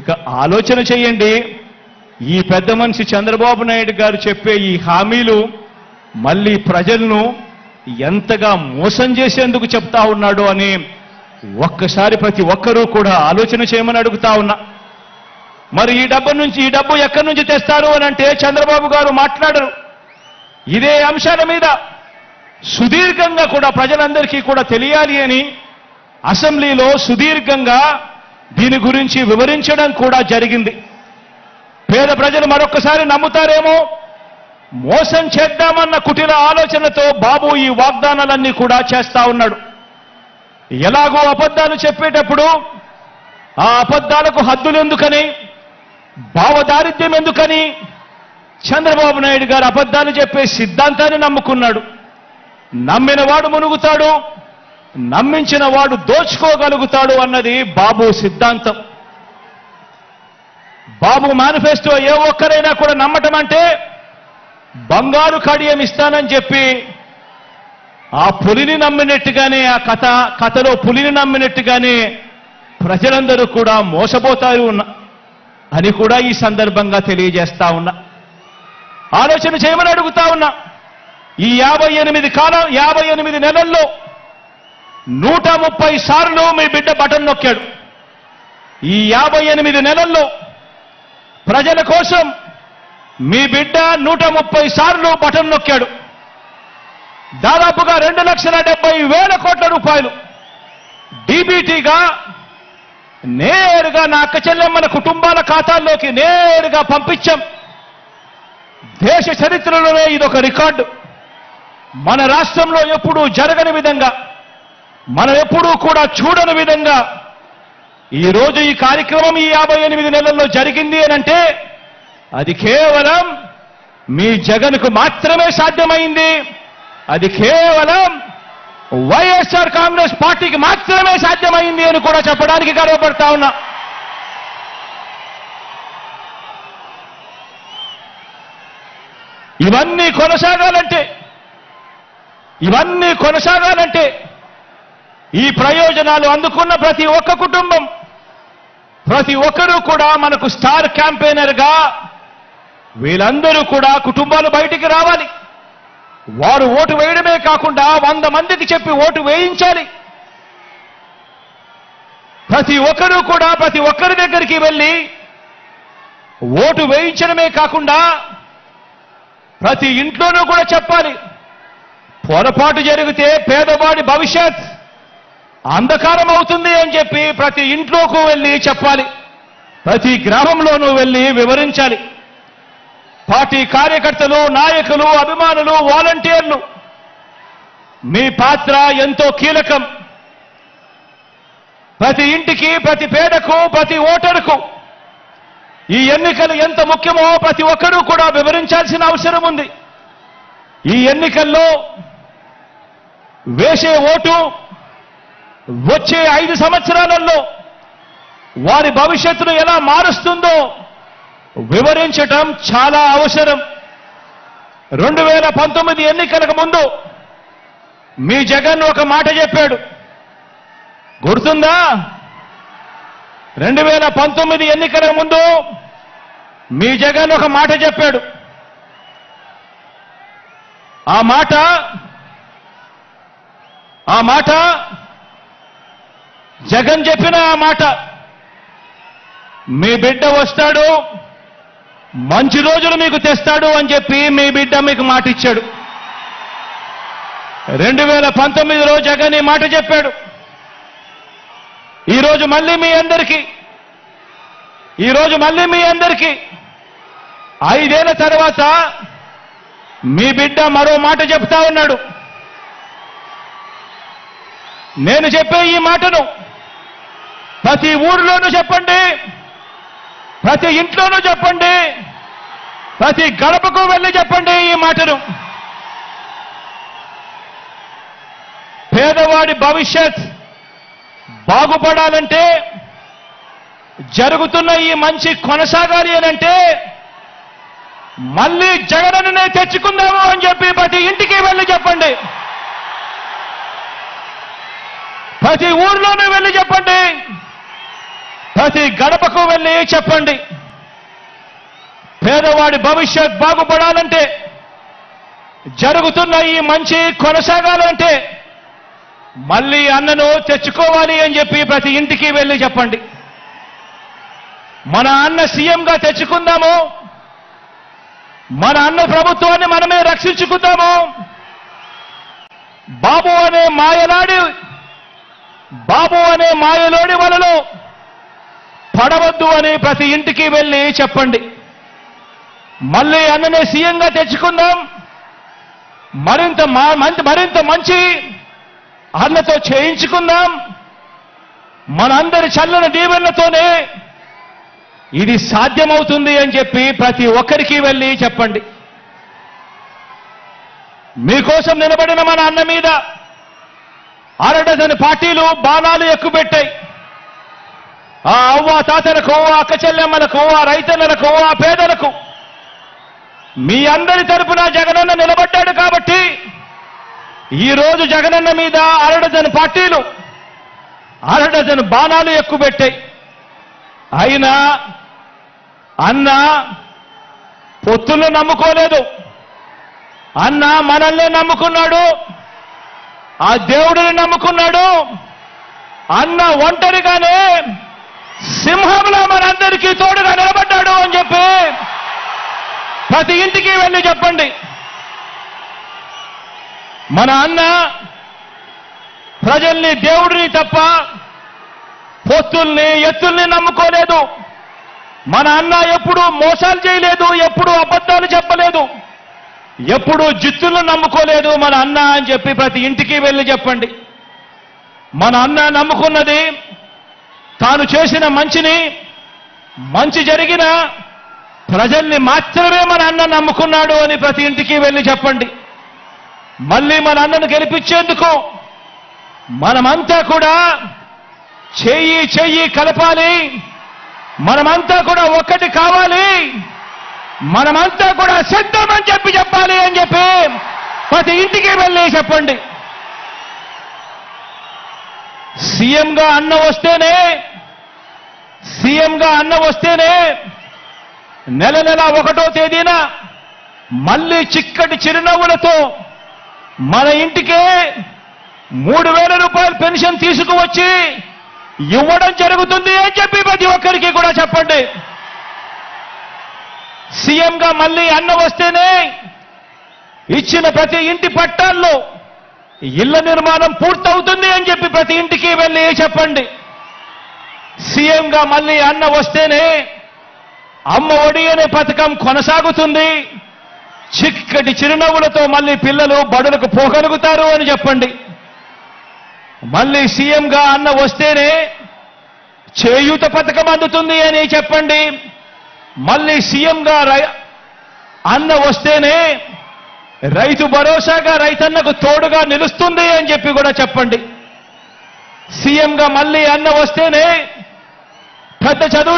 ఇక ఆలోచన చేయండి, ఈ పెద్ద మనిషి చంద్రబాబు నాయుడు గారు చెప్పే ఈ హామీలు మళ్ళీ ప్రజలను ఎంతగా మోసం చేసేందుకు చెప్తా ఉన్నాడు అని ఒక్కసారి ప్రతి ఒక్కరూ కూడా ఆలోచన చేయమని అడుగుతా ఉన్నా. మరి ఈ డబ్బు ఎక్కడి నుంచి తెస్తారు అని అంటే చంద్రబాబు గారు మాట్లాడరు. ఇదే అంశాల మీద సుదీర్ఘంగా కూడా ప్రజలందరికీ కూడా తెలియాలి అని అసెంబ్లీలో సుదీర్ఘంగా దీని గురించి వివరించడం కూడా జరిగింది. పేద ప్రజలు మరొక్కసారి నమ్ముతారేమో, మోసం చేద్దామన్న కుటిల ఆలోచనతో బాబు ఈ వాగ్దానాలన్నీ కూడా చేస్తా ఉన్నాడు. ఎలాగో అబద్ధాలు చెప్పేటప్పుడు ఆ అబద్ధాలకు హద్దులు ఎందుకని, భావదారిద్ర్యం ఎందుకని చంద్రబాబు నాయుడు గారు అబద్ధాలు చెప్పే సిద్ధాంతాన్ని నమ్ముకున్నాడు. నమ్మిన వాడు మునుగుతాడు, నమ్మించిన వాడు దోచుకోగలుగుతాడు అన్నది బాబు సిద్ధాంతం. బాబు మేనిఫెస్టో ఏ ఒక్కరైనా కూడా నమ్మటం అంటే బంగారు కడియం ఇస్తానని చెప్పి ఆ పులిని నమ్మినట్టుగానే, ఆ కథలో పులిని నమ్మినట్టుగానే ప్రజలందరూ కూడా మోసపోతారు అని కూడా ఈ సందర్భంగా తెలియజేస్తా ఉన్నా. ఆలోచన చేయమని అడుగుతా ఉన్నా. ఈ 58 నెలల్లో 130 సార్లు మీ బిడ్డ బటన్ నొక్కాడు. ఈ 58 నెలల్లో ప్రజల కోసం మీ బిడ్డ 130 సార్లు బటన్ నొక్కాడు. దాదాపుగా 2,70,000 కోట్ల రూపాయలు డీబీటీగా నేరుగా నా అక్క చెల్లెమ్మల కుటుంబాల ఖాతాల్లోకి నేరుగా పంపించాం. దేశ చరిత్రలోనే ఇదొక రికార్డు. మన రాష్ట్రంలో ఎప్పుడూ జరగని విధంగా, మనం ఎప్పుడూ కూడా చూడని విధంగా ఈరోజు ఈ కార్యక్రమం ఈ 58 నెలల్లో జరిగింది అనంటే అది కేవలం మీ జగన్కు మాత్రమే సాధ్యమైంది. అది కేవలం వైఎస్ఆర్ కాంగ్రెస్ పార్టీకి మాత్రమే సాధ్యమైంది అని కూడా చెప్పడానికి గర్వపడతా ఉన్నా. ఇవన్నీ కొనసాగాలంటే ఈ ప్రయోజనాలు అందుకున్న ప్రతి ఒక్క కుటుంబం, ప్రతి ఒక్కరూ కూడా మనకు స్టార్ క్యాంపెయినర్గా వీళ్ళందరూ కూడా కుటుంబాలు బయటికి రావాలి. వారు ఓటు వేయడమే కాకుండా 100 మందికి చెప్పి ఓటు వేయించాలి. ప్రతి ఒక్కరూ కూడా ప్రతి ఒక్కరి దగ్గరికి వెళ్ళి ఓటు వేయించడమే కాకుండా ప్రతి ఇంట్లోనూ కూడా చెప్పాలి. పొరపాటు జరిగితే పేదవాడి భవిష్యత్ అంధకారం అవుతుంది అని చెప్పి ప్రతి ఇంట్లోకి వెళ్ళి చెప్పాలి. ప్రతి గ్రామంలోనూ వెళ్ళి వివరించాలి. పార్టీ కార్యకర్తలు, నాయకులు, అభిమానులు, వాలంటీర్లు మీ పాత్ర ఎంతో కీలకం. ప్రతి ఇంటికి, ప్రతి పేదకు, ప్రతి ఓటరుకు ఈ ఎన్నికలు ఎంత ముఖ్యమో ప్రతి ఒక్కరూ కూడా వివరించాల్సిన అవసరం ఉంది. ఈ ఎన్నికల్లో వేసే ఓటు వచ్చే 5 సంవత్సరాలలో వారి భవిష్యత్తును ఎలా మారుస్తుందో వివరించటం చాలా అవసరం. 2019 ఎన్నికలకు ముందు మీ జగన్ ఒక మాట చెప్పాడు, గుర్తుందా? 2019 ఎన్నికలకు ముందు మీ జగన్ ఒక మాట చెప్పాడు. ఆ మాట జగన్ చెప్పిన ఆ మాట, మీ బిడ్డ వస్తాడు, మంచి రోజులు మీకు తెస్తాడు అని చెప్పి మీ బిడ్డ మీకు మాట ఇచ్చాడు. 2019లో జగన్ ఈ మాట చెప్పాడు. ఈరోజు మళ్ళీ మీ అందరికీ 5 ఏళ్ల తర్వాత మీ బిడ్డ మరో మాట చెప్తా ఉన్నాడు. నేను చెప్పే ఈ మాటను ప్రతి ఊరిలోనూ చెప్పండి, ప్రతి ఇంట్లోనూ చెప్పండి, ప్రతి గడపకు వెళ్ళి చెప్పండి ఈ మాటను. పేదవాడి భవిష్యత్ బాగుపడాలంటే, జరుగుతున్న ఈ మంచి కొనసాగాలి అనంటే మళ్ళీ జగనన్నే తెచ్చుకుందాము అని చెప్పి ప్రతి ఇంటికి వెళ్ళి చెప్పండి, ప్రతి ఊర్లోనూ వెళ్ళి చెప్పండి, ప్రతి గడపకు వెళ్ళి చెప్పండి. పేదవాడి భవిష్యత్ బాగుపడాలంటే, జరుగుతున్న ఈ మంచి కొనసాగాలంటే మళ్ళీ అన్నను తెచ్చుకోవాలి అని చెప్పి ప్రతి ఇంటికి వెళ్ళి చెప్పండి. మన అన్న సీఎంగా తెచ్చుకుందాము, మన అన్న ప్రభుత్వాన్ని మనమే రక్షించుకుందాము. బాబు అనే మాయలోడి వలలో పడవద్దు అని ప్రతి ఇంటికి వెళ్ళి చెప్పండి. మళ్ళీ అన్ననే సీఎంగా తెచ్చుకుందాం, మరింత మంచి అన్నతో చేయించుకుందాం. మనందరి చల్లని దీవెనలతోనే ఇది సాధ్యమవుతుంది అని చెప్పి ప్రతి ఒక్కరికి వెళ్ళి చెప్పండి. మీకోసం నిలబడిన మన అన్న మీద అరడజను పార్టీలు బాణాలు ఎక్కుపెట్టాయి. ఆ అవ్వ తాతలకు, ఆ అక్క చెల్లెమ్మలకు, ఆ రైతన్నలకు, ఆ పేదలకు మీ అందరి తరపున జగనన్న నిలబడ్డాడు కాబట్టి ఈరోజు జగనన్న మీద అరడజను పార్టీలు అరడజను బాణాలు ఎక్కుపెట్టాయి. అయినా అన్న పొత్తులను నమ్ముకోలేదు. అన్న మనల్ని నమ్ముకున్నాడు, ఆ దేవుడిని నమ్ముకున్నాడు. అన్న ఒంటరిగానే సింహంలో మనందరికీ తోడుగా నిలబడ్డాడు అని చెప్పి ప్రతి ఇంటికి వెళ్ళి చెప్పండి. మన అన్న ప్రజల్ని, దేవుడిని తప్ప పొత్తుల్ని, ఎత్తుల్ని నమ్ముకోలేదు. మన అన్న ఎప్పుడూ మోసాలు చేయలేదు, ఎప్పుడూ అబద్ధాలు చెప్పలేదు, ఎప్పుడూ జిత్తులను నమ్ముకోలేదు మన అన్న అని చెప్పి ప్రతి ఇంటికి వెళ్ళి చెప్పండి. మన అన్న నమ్ముకున్నది తాను చేసిన మంచి జరిగిన ప్రజల్ని మాత్రమే మన అన్న నమ్ముకున్నాడు అని ప్రతి ఇంటికి వెళ్ళి చెప్పండి. మళ్ళీ మన అన్నను గెలిపించేందుకు మనమంతా కూడా చెయ్యి కలపాలి, మనమంతా కూడా ఒక్కటి కావాలి, మనమంతా కూడా సిద్ధమని చెప్పాలి అని చెప్పి ప్రతి ఇంటికి వెళ్ళి చెప్పండి. సీఎంగా అన్న వస్తేనే నెల 1వ తేదీన మళ్ళీ చిక్కటి చిరునవ్వులతో మన ఇంటికే 3,000 రూపాయలు పెన్షన్ తీసుకువచ్చి ఇవ్వడం జరుగుతుంది అని చెప్పి ప్రతి ఒక్కరికి కూడా చెప్పండి. సీఎంగా మళ్ళీ అన్న వస్తేనే ఇచ్చిన ప్రతి ఇంటి పట్టాల్లో ఇళ్ల నిర్మాణం పూర్తవుతుంది అని చెప్పి ప్రతి ఇంటికి వెళ్ళి చెప్పండి. సీఎంగా మళ్ళీ అన్న వస్తేనే అమ్మ ఒడి అనే పథకం కొనసాగుతుంది, చిక్కటి చిరునవ్వులతో మళ్ళీ పిల్లలు బడులకు పోగలుగుతారు అని చెప్పండి. మళ్ళీ సీఎంగా అన్న వస్తేనే చేయూత పథకం అందుతుంది అని చెప్పండి. మళ్ళీ సీఎంగా అన్న వస్తేనే రైతు భరోసాగా రైతన్నకు తోడుగా నిలుస్తుంది అని చెప్పి కూడా చెప్పండి. సీఎంగా మళ్ళీ అన్న వస్తేనే పెద్ద చదువు